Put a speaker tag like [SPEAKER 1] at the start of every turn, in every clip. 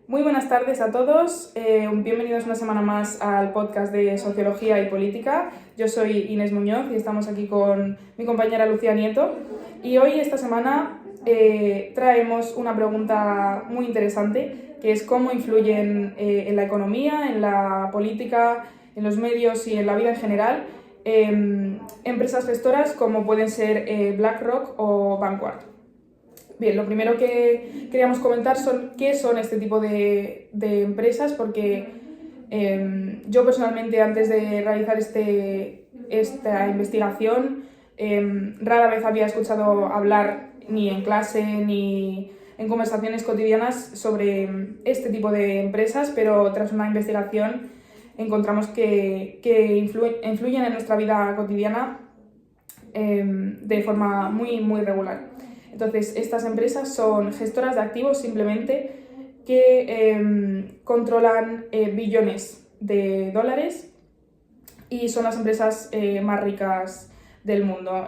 [SPEAKER 1] Muy buenas tardes a todos, bienvenidos una semana más al podcast de Sociología y Política. Yo soy Inés Muñoz y estamos aquí con mi compañera Lucía Nieto. Y hoy, esta semana, traemos una pregunta muy interesante, que es cómo influyen en la economía, en la política, en los medios y en la vida en general empresas gestoras como pueden ser BlackRock o Vanguard. Bien, lo primero que queríamos comentar son qué son este tipo de empresas, porque yo personalmente, antes de realizar esta investigación, rara vez había escuchado hablar ni en clase ni en conversaciones cotidianas sobre este tipo de empresas, pero tras una investigación encontramos que influyen en nuestra vida cotidiana de forma muy regular. Entonces, estas empresas son gestoras de activos simplemente que controlan billones de dólares y son las empresas más ricas del mundo.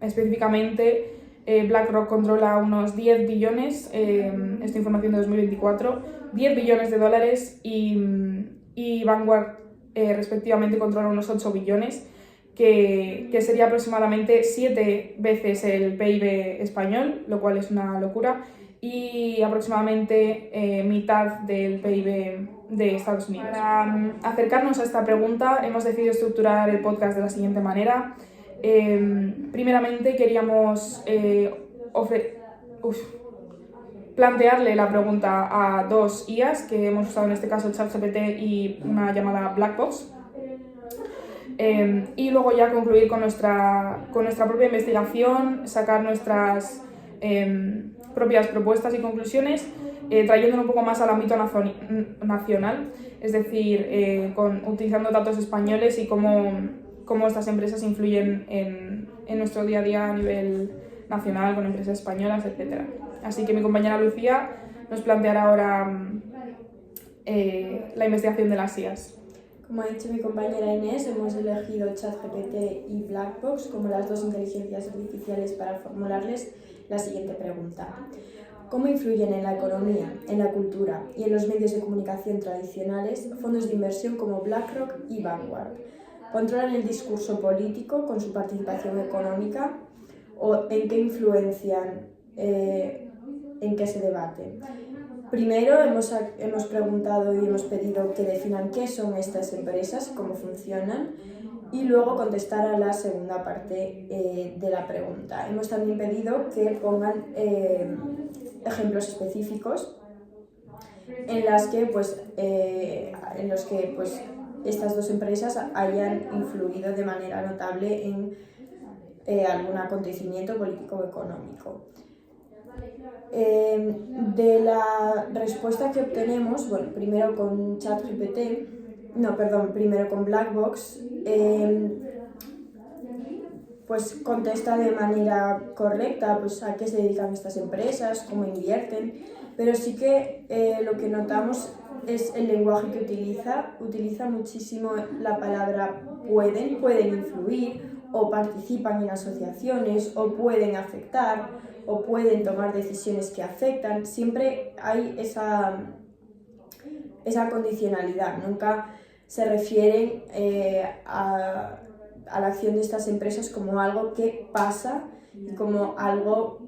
[SPEAKER 1] Específicamente, BlackRock controla unos 10 billones, esta información de 2024, 10 billones de dólares y Vanguard respectivamente controla unos 8 billones, que sería aproximadamente 7 veces el PIB español, lo cual es una locura, y aproximadamente mitad del PIB de Estados Unidos. Para acercarnos a esta pregunta hemos decidido estructurar el podcast de la siguiente manera. Primeramente queríamos plantearle la pregunta a dos IAs que hemos usado, en este caso ChatGPT y una llamada Blackbox. Y luego ya concluir con nuestra propia investigación, sacar nuestras propias propuestas y conclusiones, trayéndolo un poco más al ámbito nacional, es decir, utilizando datos españoles y cómo estas empresas influyen en nuestro día a día a nivel nacional, con empresas españolas, etc. Así que mi compañera Lucía nos planteará ahora la investigación de las IAs.
[SPEAKER 2] Como ha dicho mi compañera Inés, hemos elegido ChatGPT y Blackbox como las dos inteligencias artificiales para formularles la siguiente pregunta. ¿Cómo influyen en la economía, en la cultura y en los medios de comunicación tradicionales fondos de inversión como BlackRock y Vanguard? ¿Controlan el discurso político con su participación económica o en qué influencian, en qué se debate? Primero hemos preguntado y hemos pedido que definan qué son estas empresas, cómo funcionan, y luego contestar a la segunda parte de la pregunta. Hemos también pedido que pongan ejemplos específicos en los que estas dos empresas hayan influido de manera notable en algún acontecimiento político o económico. De la respuesta que obtenemos, primero con Blackbox, pues contesta de manera correcta a qué se dedican estas empresas, cómo invierten, pero sí que lo que notamos es el lenguaje que utiliza muchísimo la palabra pueden influir, o participan en asociaciones, o pueden afectar, o pueden tomar decisiones que afectan. Siempre hay esa condicionalidad, nunca se refieren a la acción de estas empresas como algo que pasa, y como algo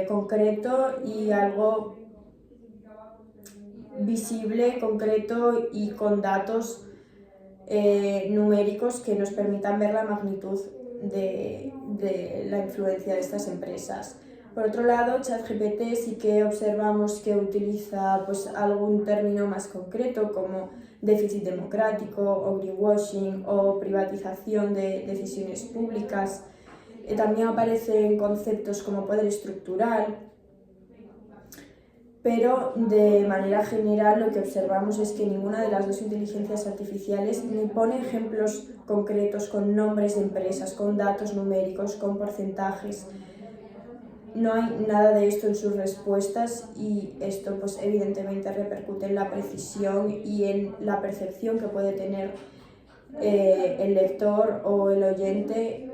[SPEAKER 2] concreto y algo visible, concreto y con datos numéricos que nos permitan ver la magnitud de la influencia de estas empresas. Por otro lado, ChatGPT sí que observamos que utiliza algún término más concreto como déficit democrático o greenwashing o privatización de decisiones públicas. También aparecen conceptos como poder estructural, pero de manera general lo que observamos es que ninguna de las dos inteligencias artificiales ni pone ejemplos concretos con nombres de empresas, con datos numéricos, con porcentajes. No hay nada de esto en sus respuestas, y esto evidentemente repercute en la precisión y en la percepción que puede tener el lector o el oyente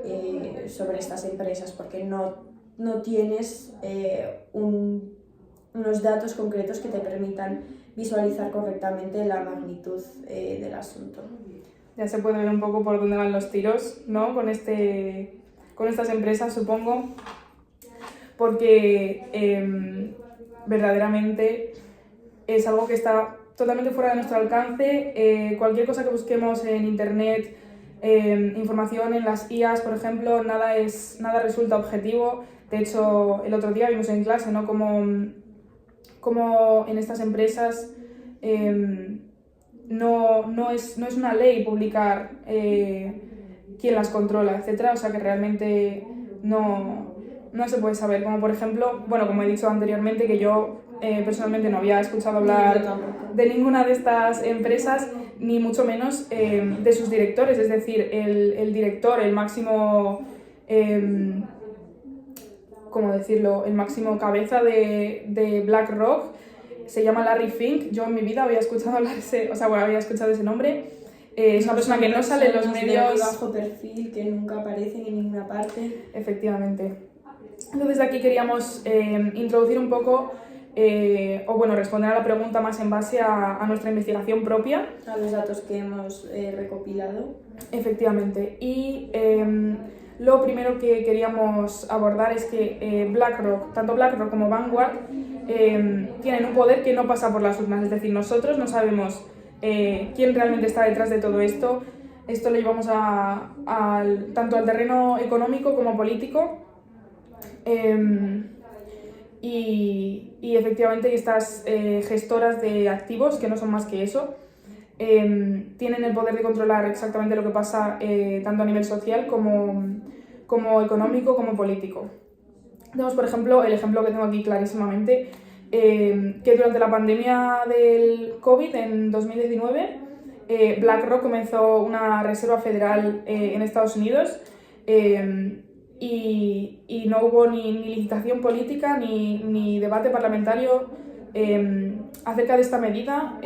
[SPEAKER 2] sobre estas empresas, porque no tienes unos datos concretos que te permitan visualizar correctamente la magnitud del asunto.
[SPEAKER 1] Ya se puede ver un poco por dónde van los tiros, ¿no? Con estas empresas, supongo, porque verdaderamente es algo que está totalmente fuera de nuestro alcance. Cualquier cosa que busquemos en internet, información en las IAs, por ejemplo, nada resulta objetivo. De hecho, el otro día vimos en clase, ¿no? Como en estas empresas no es una ley publicar quién las controla, etcétera. O sea que realmente no se puede saber. Como por ejemplo, bueno, como he dicho anteriormente, que yo personalmente no había escuchado hablar de ninguna de estas empresas, ni mucho menos de sus directores. Es decir, el director, el máximo, ¿cómo decirlo?, el máximo cabeza de BlackRock se llama Larry Fink. Yo en mi vida había escuchado había escuchado ese nombre. Es una persona que no sale en los medios.
[SPEAKER 2] De bajo perfil, que nunca aparecen en ninguna parte.
[SPEAKER 1] Efectivamente. Entonces, de aquí queríamos introducir un poco, responder a la pregunta más en base a nuestra investigación propia.
[SPEAKER 2] A los datos que hemos recopilado.
[SPEAKER 1] Efectivamente. Y lo primero que queríamos abordar es que BlackRock, tanto BlackRock como Vanguard, tienen un poder que no pasa por las urnas. Es decir, nosotros no sabemos quién realmente está detrás de todo esto. Esto lo llevamos tanto al terreno económico como político. Y efectivamente estas gestoras de activos, que no son más que eso, tienen el poder de controlar exactamente lo que pasa tanto a nivel social como económico como político. Tenemos, por ejemplo, el ejemplo que tengo aquí clarísimamente, que durante la pandemia del COVID en 2019, BlackRock comenzó una reserva federal en Estados Unidos y no hubo ni licitación política ni debate parlamentario acerca de esta medida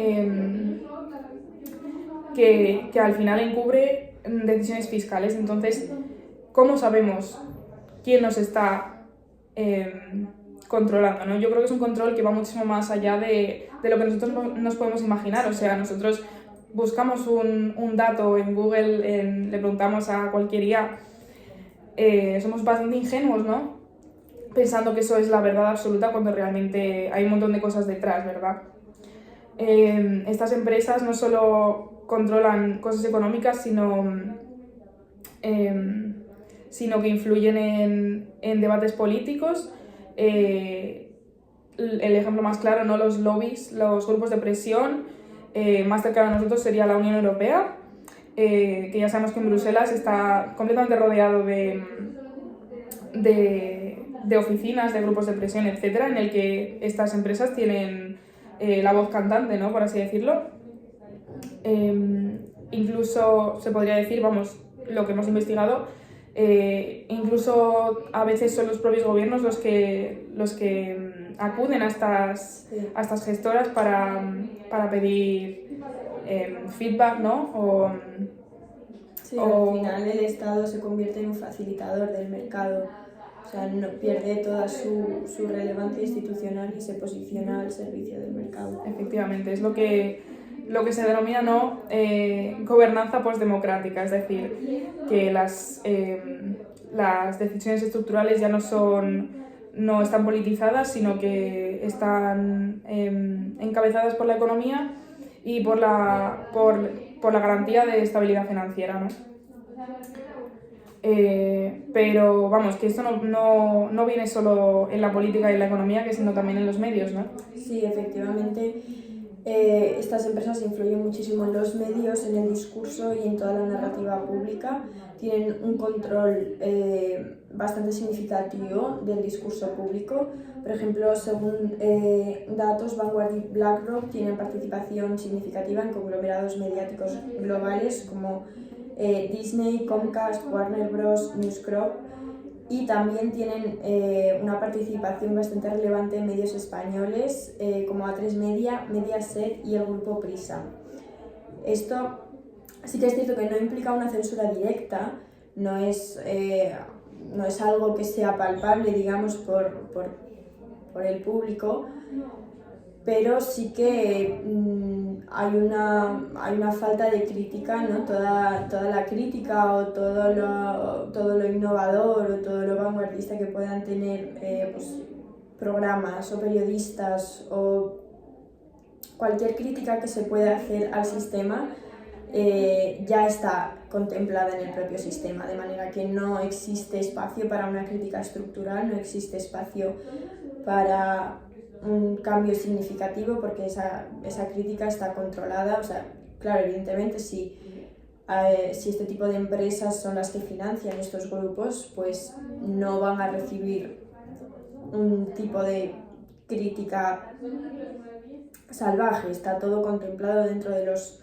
[SPEAKER 1] que al final encubre decisiones fiscales. Entonces, ¿cómo sabemos quién nos está controlando, ¿no? Yo creo que es un control que va muchísimo más allá de lo que nosotros nos podemos imaginar. O sea, nosotros buscamos un dato en Google, le preguntamos a cualquier IA, somos bastante ingenuos, ¿no? Pensando que eso es la verdad absoluta cuando realmente hay un montón de cosas detrás, ¿verdad? Estas empresas no solo controlan cosas económicas, sino que influyen en debates políticos. El ejemplo más claro, ¿no? Los lobbies, los grupos de presión, más cercano a nosotros sería la Unión Europea, que ya sabemos que en Bruselas está completamente rodeado de oficinas, de grupos de presión, etcétera, en el que estas empresas tienen la voz cantante, ¿no? Por así decirlo. Incluso se podría decir, lo que hemos investigado, incluso a veces son los propios gobiernos los que acuden a estas gestoras para pedir feedback, ¿no?
[SPEAKER 2] Al final el Estado se convierte en un facilitador del mercado. O sea, no pierde toda su relevancia institucional y se posiciona al servicio del mercado.
[SPEAKER 1] Efectivamente, es lo que se denomina, ¿no? Gobernanza postdemocrática, es decir, que las decisiones estructurales ya no están politizadas, sino que están encabezadas por la economía y por la garantía de estabilidad financiera, ¿no? Pero que esto no viene solo en la política y en la economía, sino también en los medios, ¿no?
[SPEAKER 2] Sí, efectivamente. Estas empresas influyen muchísimo en los medios, en el discurso y en toda la narrativa pública. Tienen un control bastante significativo del discurso público. Por ejemplo, según datos, Vanguard y BlackRock tienen participación significativa en conglomerados mediáticos globales como Disney, Comcast, Warner Bros., News Corp, y también tienen una participación bastante relevante en medios españoles como A3 Media, Mediaset y el grupo Prisa. Esto sí que es cierto que no implica una censura directa, no es algo que sea palpable, digamos, por el público, pero sí que hay una falta de crítica, ¿no? Toda la crítica o todo lo innovador o todo lo vanguardista que puedan tener pues, programas o periodistas o cualquier crítica que se pueda hacer al sistema ya está contemplada en el propio sistema, de manera que no existe espacio para una crítica estructural, no existe espacio para un cambio significativo porque esa crítica está controlada. O sea, claro, evidentemente si este tipo de empresas son las que financian estos grupos, pues no van a recibir un tipo de crítica salvaje, está todo contemplado dentro de los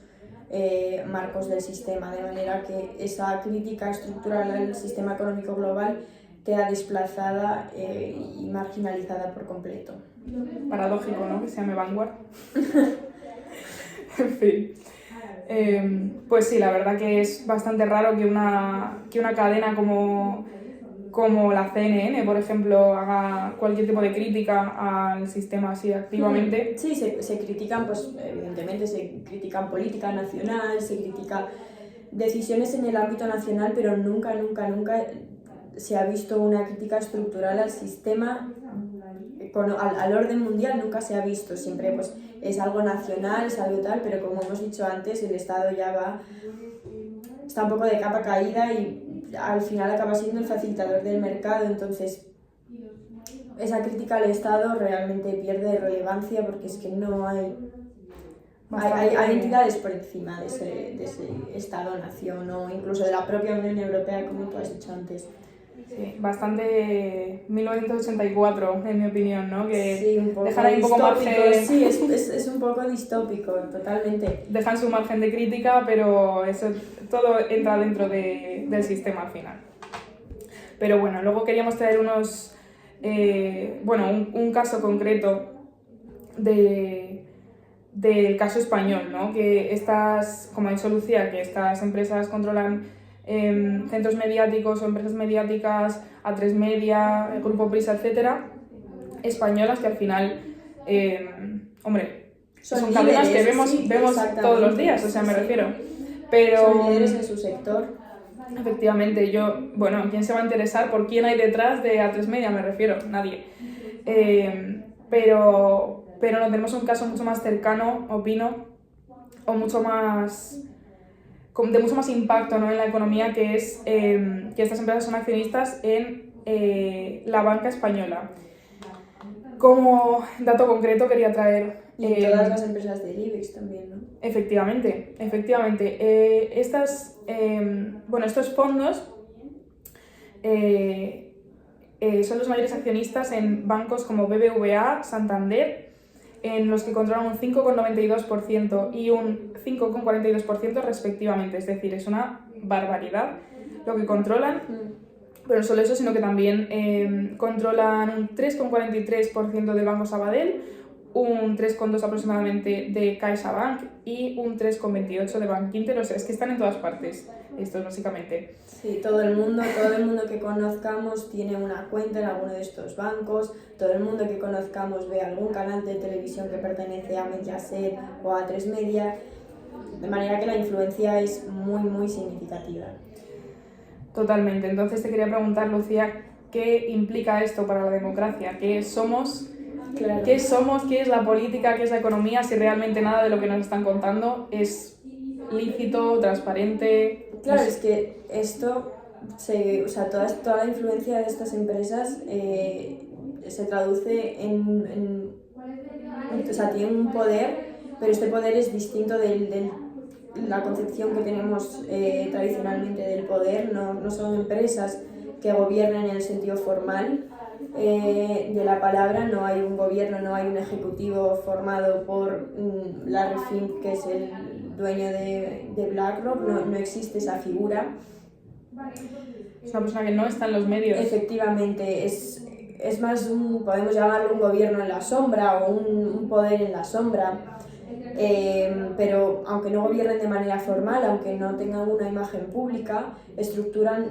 [SPEAKER 2] marcos del sistema, de manera que esa crítica estructural al sistema económico global queda desplazada y marginalizada por completo.
[SPEAKER 1] Paradójico, ¿no? Que se llame Vanguard. En fin. Pues sí, la verdad que es bastante raro que una cadena como la CNN, por ejemplo, haga cualquier tipo de crítica al sistema así activamente.
[SPEAKER 2] Sí, se critican, pues evidentemente se critican política nacional, se critican decisiones en el ámbito nacional, pero nunca se ha visto una crítica estructural al sistema, al orden mundial nunca se ha visto. Siempre pues es algo nacional, es algo tal, pero como hemos dicho antes, el Estado ya está un poco de capa caída y al final acaba siendo el facilitador del mercado. Entonces esa crítica al Estado realmente pierde relevancia porque es que no hay entidades por encima de ese Estado-nación o incluso de la propia Unión Europea, como tú has dicho antes.
[SPEAKER 1] Sí, bastante 1984, en mi opinión, ¿no? Que
[SPEAKER 2] sí, un poco
[SPEAKER 1] dejan ahí un poco margen.
[SPEAKER 2] Sí, es un poco distópico, totalmente.
[SPEAKER 1] Dejan su margen de crítica, pero eso todo entra dentro del sistema al final. Pero bueno, luego queríamos traer un caso concreto del caso español, ¿no? Que como ha dicho Lucía, que estas empresas controlan centros mediáticos o empresas mediáticas, A3 Media, el Grupo Prisa, etcétera, españolas que al final, son cadenas que vemos todos los días, o sea, me refiero. Pero,
[SPEAKER 2] son líderes en su sector.
[SPEAKER 1] Efectivamente, ¿quién se va a interesar por quién hay detrás de A3 Media? Me refiero, nadie. Pero no, tenemos un caso mucho más cercano, opino, o de mucho más impacto, ¿no?, en la economía, que es que estas empresas son accionistas en la banca española. Como dato concreto quería traer...
[SPEAKER 2] Y todas las empresas del IBEX también, ¿no?
[SPEAKER 1] Efectivamente. Estos fondos son los mayores accionistas en bancos como BBVA, Santander, en los que controlan un 5,92% y un 5,42% respectivamente. Es decir, es una barbaridad lo que controlan. Pero no solo eso, sino que también controlan un 3,43% del Banco Sabadell, un 3,2% aproximadamente de CaixaBank y un 3,28% de Bankinter. O sea, es que están en todas partes, estos básicamente.
[SPEAKER 2] Sí, todo el mundo que conozcamos tiene una cuenta en alguno de estos bancos, todo el mundo que conozcamos ve algún canal de televisión que pertenece a Mediaset o a A3 Media, de manera que la influencia es muy, muy significativa.
[SPEAKER 1] Totalmente. Entonces te quería preguntar, Lucía, ¿qué implica esto para la democracia? ¿Qué somos?
[SPEAKER 2] Claro.
[SPEAKER 1] ¿Qué somos? ¿Qué es la política? ¿Qué es la economía? Si realmente nada de lo que nos están contando es lícito, transparente.
[SPEAKER 2] Claro, es que esto, toda la influencia de estas empresas se traduce tiene un poder, pero este poder es distinto de la concepción que tenemos tradicionalmente del poder. No son empresas que gobiernan en el sentido formal de la palabra. No hay un gobierno, no hay un ejecutivo formado por Larry Fink, que es el dueño de BlackRock. No existe esa figura.
[SPEAKER 1] Es una persona que no está en los medios.
[SPEAKER 2] Efectivamente, es más podemos llamarlo un gobierno en la sombra o un poder en la sombra. Pero aunque no gobiernen de manera formal, aunque no tengan una imagen pública, estructuran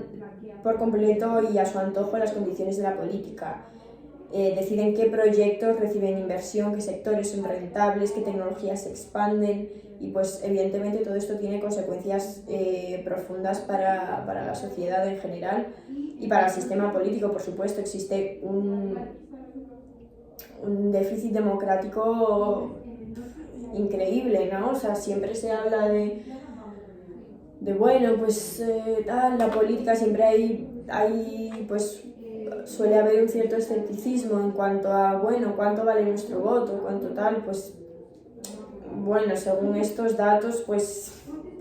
[SPEAKER 2] por completo y a su antojo las condiciones de la política. deciden qué proyectos reciben inversión, qué sectores son rentables, qué tecnologías se expanden y pues evidentemente todo esto tiene consecuencias profundas para la sociedad en general y para el sistema político, por supuesto. Existe un déficit democrático increíble, ¿no? O sea, siempre se habla de bueno, pues la política siempre hay pues suele haber un cierto escepticismo en cuanto a, bueno, ¿cuánto vale nuestro voto? ¿Cuánto tal? Pues, bueno, según estos datos, pues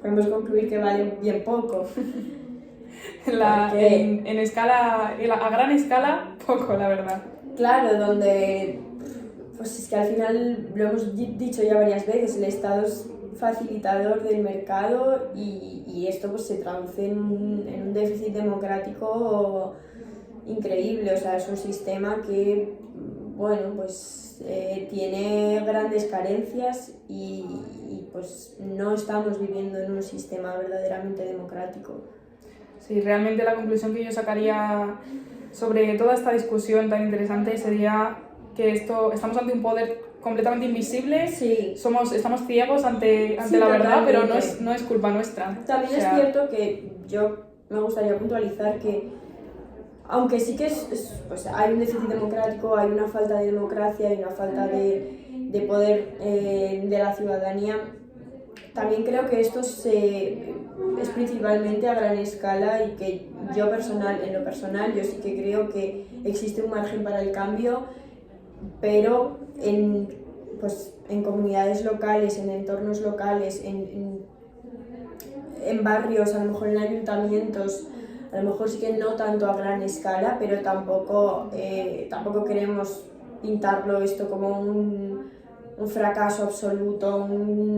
[SPEAKER 2] podemos concluir que vale bien poco.
[SPEAKER 1] En escala, a gran escala, poco, la verdad.
[SPEAKER 2] Claro, donde, pues es que al final, lo hemos dicho ya varias veces, el Estado es facilitador del mercado y esto pues se traduce en un déficit democrático increíble. O sea, es un sistema que, bueno, pues tiene grandes carencias y pues no estamos viviendo en un sistema verdaderamente democrático.
[SPEAKER 1] Sí, realmente la conclusión que yo sacaría sobre toda esta discusión tan interesante sería que estamos ante un poder completamente invisible,
[SPEAKER 2] sí.
[SPEAKER 1] Estamos ciegos ante sí, la verdad, pero no es culpa nuestra.
[SPEAKER 2] También es cierto que yo me gustaría puntualizar que aunque sí que pues hay un déficit democrático, hay una falta de democracia, hay una falta de poder de la ciudadanía, también creo que esto es principalmente a gran escala y que en lo personal, yo sí que creo que existe un margen para el cambio, pero en comunidades locales, en entornos locales, en barrios, a lo mejor en ayuntamientos, a lo mejor sí que no tanto a gran escala, pero tampoco queremos pintarlo esto como un fracaso absoluto,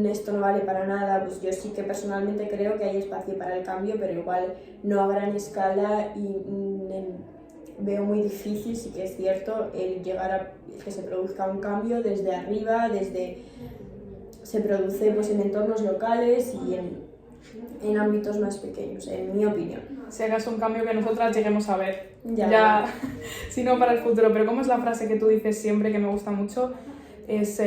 [SPEAKER 2] esto no vale para nada. Pues yo sí que personalmente creo que hay espacio para el cambio, pero igual no a gran escala y veo muy difícil, sí que es cierto, el llegar a que se produzca un cambio desde arriba, se produce pues en entornos locales y en ámbitos más pequeños, en mi opinión.
[SPEAKER 1] Si hagas un cambio que nosotras lleguemos a ver, ya si no para el futuro. Pero como es la frase que tú dices siempre, que me gusta mucho, es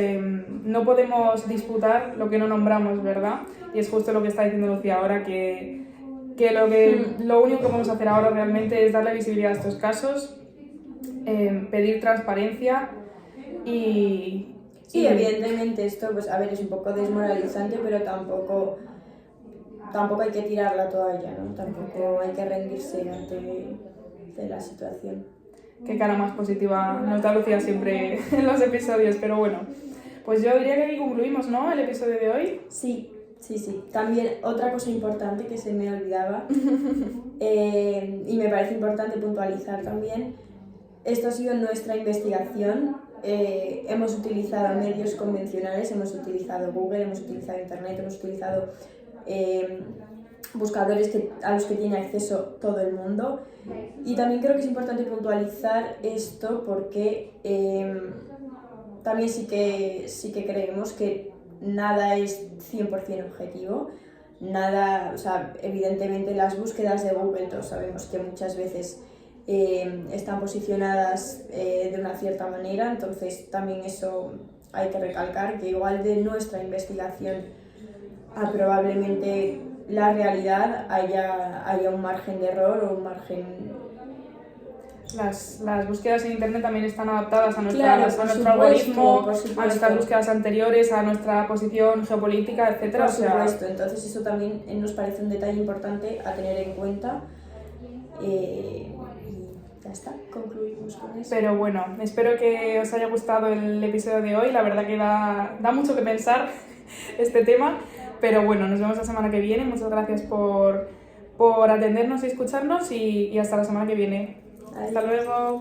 [SPEAKER 1] no podemos disputar lo que no nombramos, ¿verdad? Y es justo lo que está diciendo Lucía ahora, que lo único que podemos hacer ahora realmente es darle visibilidad a estos casos, pedir transparencia y...
[SPEAKER 2] Sí, evidentemente esto, pues a ver, es un poco desmoralizante, pero tampoco hay que tirar la toalla, ¿no? Tampoco hay que rendirse ante la situación.
[SPEAKER 1] Qué cara más positiva nos da Lucía siempre en los episodios, pero bueno, pues yo diría que aquí concluimos, ¿no?, el episodio de hoy.
[SPEAKER 2] Sí. También otra cosa importante que se me olvidaba y me parece importante puntualizar también, esto ha sido nuestra investigación. Hemos utilizado medios convencionales, hemos utilizado Google, hemos utilizado Internet, hemos utilizado buscadores a los que tiene acceso todo el mundo, y también creo que es importante puntualizar esto porque también sí que creemos que nada es 100% objetivo, nada, o sea, evidentemente las búsquedas de Google todos sabemos que muchas veces están posicionadas de una cierta manera, entonces también eso hay que recalcar, que igual de nuestra investigación a probablemente la realidad haya un margen de error o un margen...
[SPEAKER 1] Las búsquedas en internet también están adaptadas a nuestro algoritmo, a nuestras búsquedas anteriores, a nuestra posición geopolítica, etc.
[SPEAKER 2] Por supuesto, entonces eso también nos parece un detalle importante a tener en cuenta. Y ya está, concluimos con eso.
[SPEAKER 1] Pero bueno, espero que os haya gustado el episodio de hoy. La verdad que da mucho que pensar este tema. Pero bueno, nos vemos la semana que viene. Muchas gracias por atendernos y escucharnos y hasta la semana que viene.
[SPEAKER 2] Adiós.
[SPEAKER 1] Hasta luego.